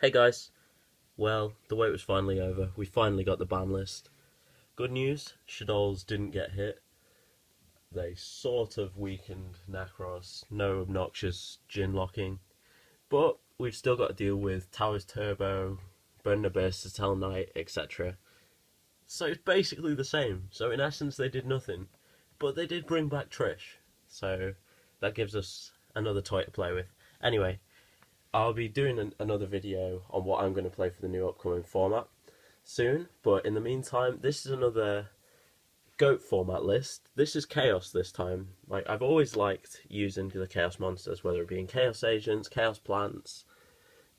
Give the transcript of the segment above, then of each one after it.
Hey guys, well, the wait was finally over. We finally got the ban list. Good news, Shadows didn't get hit. They sort of weakened Necros, no obnoxious Jin locking. But we've still got to deal with Towers Turbo, Burn Abyss, Eternal Knight, etc. So it's basically the same. So in essence, they did nothing. But they did bring back Trish. So that gives us another toy to play with. Anyway, I'll be doing another video on what I'm going to play for the new upcoming format soon, but in the meantime, this is another GOAT format list. This is Chaos this time. Like, I've always liked using the Chaos monsters, whether it be in Chaos Agents, Chaos Plants,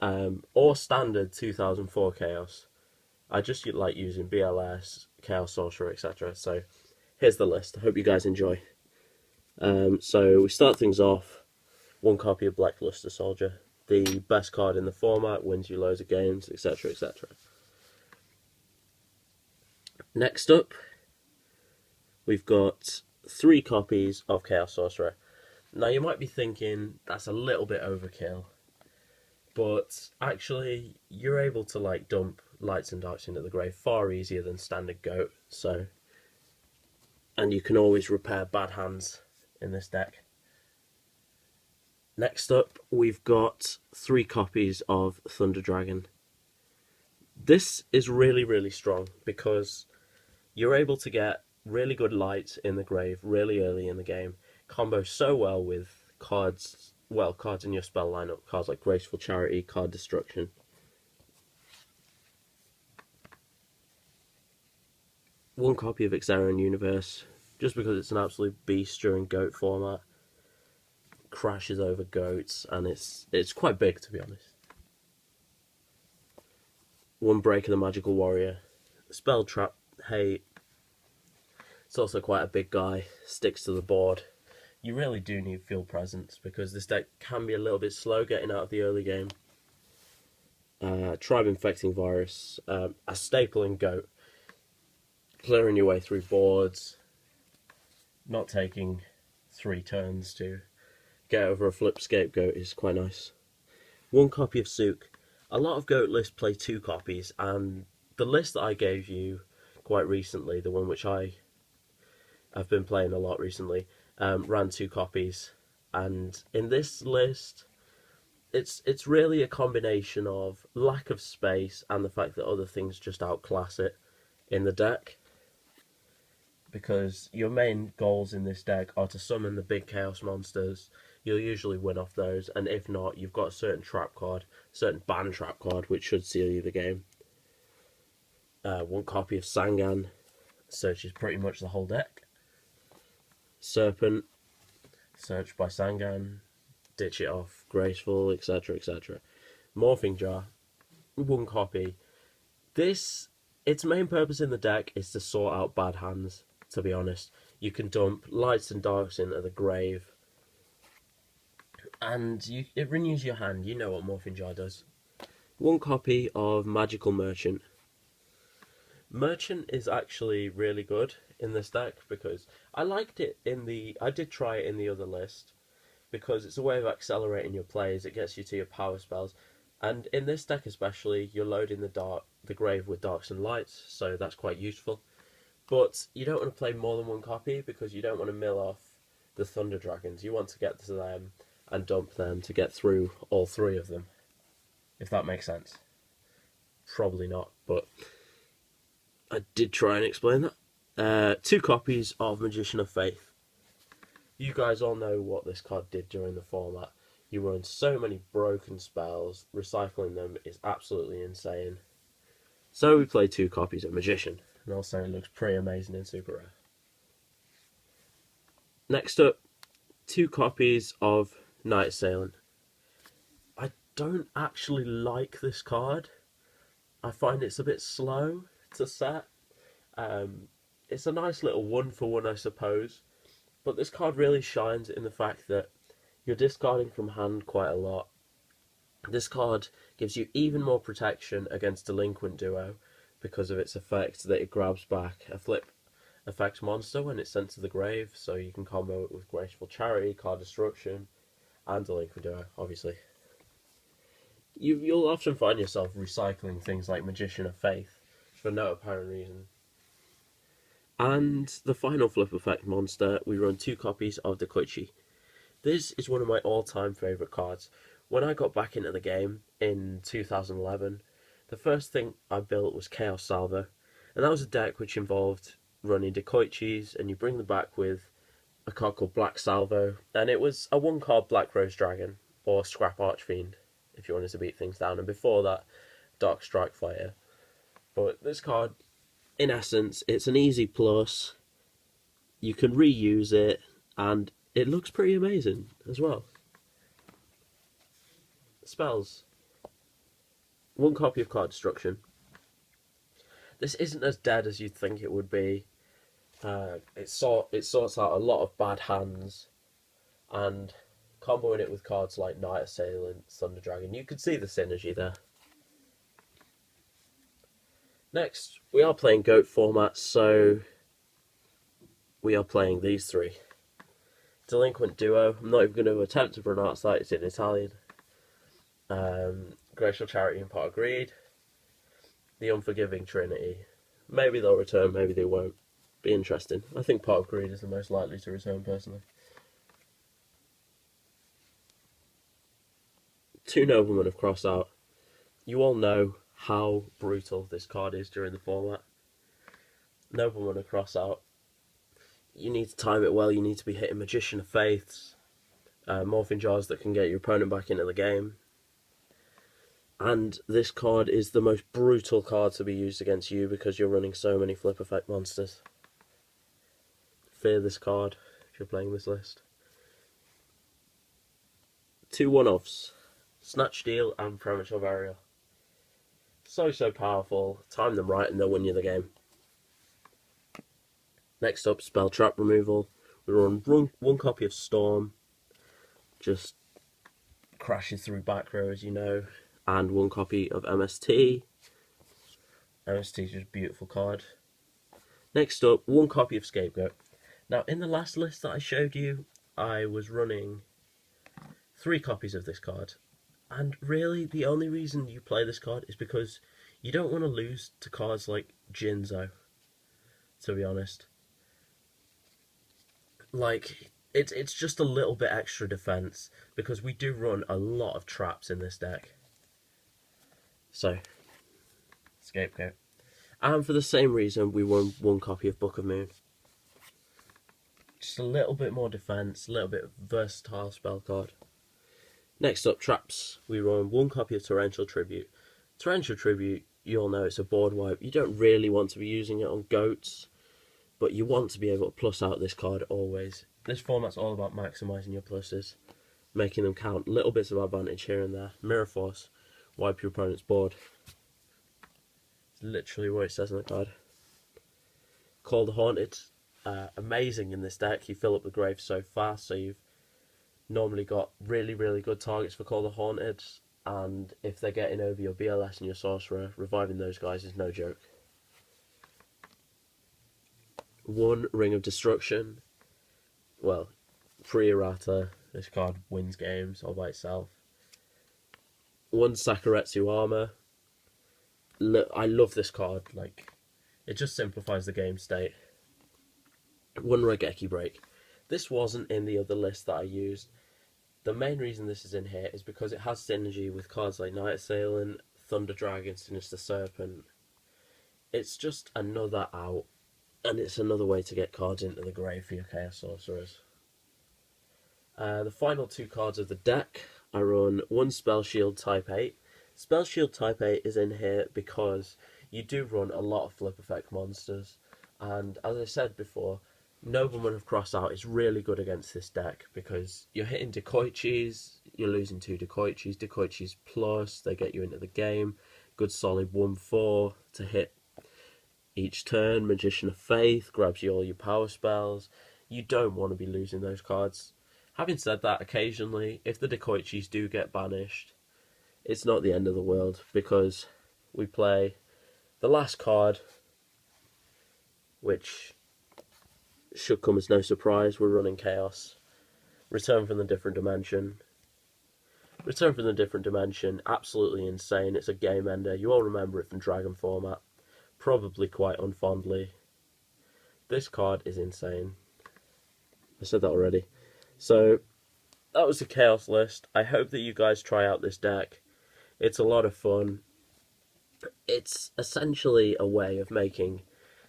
or standard 2004 Chaos. I just like using BLS, Chaos Sorcerer, etc. So, here's the list. I hope you guys enjoy. So, we start things off. One copy of Blackluster Soldier. The best card in the format, wins you loads of games, etc, etc. Next up, we've got 3 copies of Chaos Sorcerer. Now you might be thinking, that's a little bit overkill, but actually you're able to like dump Lights and Darks into the grave far easier than standard GOAT, so, and you can always repair bad hands in this deck. Next up, we've got 3 copies of Thunder Dragon. This is really, really strong because you're able to get really good lights in the grave really early in the game. Combo so well with cards, well, cards in your spell lineup, cards like Graceful Charity, Card Destruction. One copy of Xerion Universe, just because it's an absolute beast during GOAT format. Crashes over goats, and it's quite big, to be honest. One Break of the Magical Warrior. Spell Trap, hey, it's also quite a big guy, sticks to the board. You really do need field presence, because this deck can be a little bit slow getting out of the early game. Tribe Infecting Virus, a staple in GOAT. Clearing your way through boards, not taking 3 turns to get over a flip Scapegoat is quite nice. One copy of Sook. A lot of GOAT lists play 2 copies, and the list that I gave you quite recently, the one which I've been playing a lot recently, ran 2 copies. And in this list, it's really a combination of lack of space and the fact that other things just outclass it in the deck. Because your main goals in this deck are to summon the big Chaos monsters. You'll usually win off those, and if not, you've got a certain trap card, certain ban trap card, which should seal you the game. One copy of Sangan searches pretty much the whole deck. Serpent, search by Sangan, ditch it off, Graceful, etc, etc. Morphing Jar, one copy. Its main purpose in the deck is to sort out bad hands, to be honest. You can dump Lights and Darks into the grave, and it renews your hand. You know what Morphing Jar does. One copy of Magical Merchant. Merchant is actually really good in this deck because I liked it I did try it in the other list because it's a way of accelerating your plays. It gets you to your power spells, and in this deck especially, you're loading the grave with Darks and Lights, so that's quite useful. But you don't want to play more than 1 copy because you don't want to mill off the Thunder Dragons. You want to get to them and dump them to get through all 3 of them, if that makes sense. Probably not, but I did try and explain that. 2 copies of Magician of Faith. You guys all know what this card did during the format. You run so many broken spells, recycling them is absolutely insane. So we play 2 copies of Magician, and also it looks pretty amazing in Super Rare. Next up, 2 copies of Night Assailant. I don't actually like this card. I find it's a bit slow to set. It's a nice little 1-for-1, I suppose, but this card really shines in the fact that you're discarding from hand quite a lot. This card gives you even more protection against Delinquent Duo because of its effect that it grabs back a flip effect monster when it's sent to the grave, so you can combo it with Graceful Charity, Card Destruction, and Delinquent Duo, obviously. You'll often find yourself recycling things like Magician of Faith for no apparent reason. And the final flip effect monster, we run 2 copies of Dekoichi. This is one of my all-time favourite cards. When I got back into the game in 2011, the first thing I built was Chaos Salvo, and that was a deck which involved running Dekoichis, and you bring them back with a card called Black Salvo, and it was a 1-card Black Rose Dragon, or Scrap Archfiend, if you wanted to beat things down, and before that, Dark Strike Fighter. But this card, in essence, it's an easy plus, you can reuse it, and it looks pretty amazing as well. Spells. 1 copy of Card Destruction. This isn't as dead as you'd think it would be. It sorts out a lot of bad hands, and comboing it with cards like Night Assailant, Thunder Dragon, you could see the synergy there. Next, we are playing GOAT format, so we are playing these 3. Delinquent Duo, I'm not even going to attempt to pronounce that, it's in Italian. Glacial Charity and Pot of Greed. The Unforgiving Trinity. Maybe they'll return, maybe they won't. Be interesting. I think Pot of Greed is the most likely to return, personally. 2 Noblemen of Crossout. You all know how brutal this card is during the format. Noblemen of Crossout. You need to time it well, you need to be hitting Magician of Faiths, Morphing Jars that can get your opponent back into the game. And this card is the most brutal card to be used against you because you're running so many flip effect monsters. Fear this card if you're playing this list. 2 one-offs. Snatch Steal and Premature Burial. So powerful. Time them right and they'll win you the game. Next up, Spell Trap Removal. We run 1 copy of Storm. Just crashes through back row, as you know. And 1 copy of MST. MST is just a beautiful card. Next up, 1 copy of Scapegoat. Now, in the last list that I showed you, I was running 3 copies of this card. And really, the only reason you play this card is because you don't want to lose to cards like Jinzo, to be honest. Like, it's just a little bit extra defense, because we do run a lot of traps in this deck. So, Scapegoat. And for the same reason, we run 1 copy of Book of Moon. Just a little bit more defense, a little bit of versatile spell card. Next up, traps. We run 1 copy of Torrential Tribute. Torrential Tribute, you all know it's a board wipe. You don't really want to be using it on goats, but you want to be able to plus out this card always. This format's all about maximising your pluses, making them count. Little bits of advantage here and there. Mirror Force, wipe your opponent's board. It's literally what it says on the card. Call the Haunted. Amazing in this deck. You fill up the grave so fast, so you've normally got really good targets for Call the Haunted, and if they're getting over your BLS and your Sorcerer, reviving those guys is no joke. 1 Ring of Destruction. Well, pre-errata, this card wins games all by itself. 1 Sakuretsu Armor. I love this card, like, it just simplifies the game state. 1 Raigeki Break. This wasn't in the other list that I used. The main reason this is in here is because it has synergy with cards like Night Assailant, Thunder Dragon, Sinister Serpent. It's just another out, and it's another way to get cards into the grave for your Chaos Sorcerers. The final 2 cards of the deck, I run 1 Spell Shield Type 8. Spell Shield Type 8 is in here because you do run a lot of flip effect monsters, and as I said before, Nobleman of Crossout is really good against this deck because you're hitting Dekoichis, you're losing 2 Dekoichis, Dekoichis plus, they get you into the game, good solid 1/4 to hit each turn. Magician of Faith grabs you all your power spells. You don't want to be losing those cards. Having said that, occasionally, if the Dekoichis do get banished, it's not the end of the world because we play the last card, which should come as no surprise. We're running Chaos. Return from the Different Dimension. Return from the Different Dimension, absolutely insane. It's a game ender. You all remember it from Dragon format, probably quite unfondly. This card is insane. I said that already. So, that was the Chaos list. I hope that you guys try out this deck. It's a lot of fun. It's essentially a way of making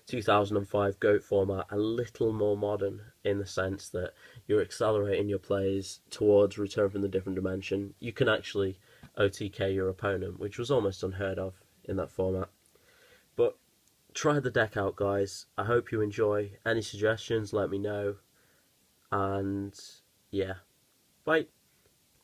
2005 GOAT format a little more modern, in the sense that you're accelerating your plays towards Return from the Different Dimension. You can actually OTK your opponent, which was almost unheard of in that format. But try the deck out, guys. I hope you enjoy. Any suggestions, let me know. And yeah, bye.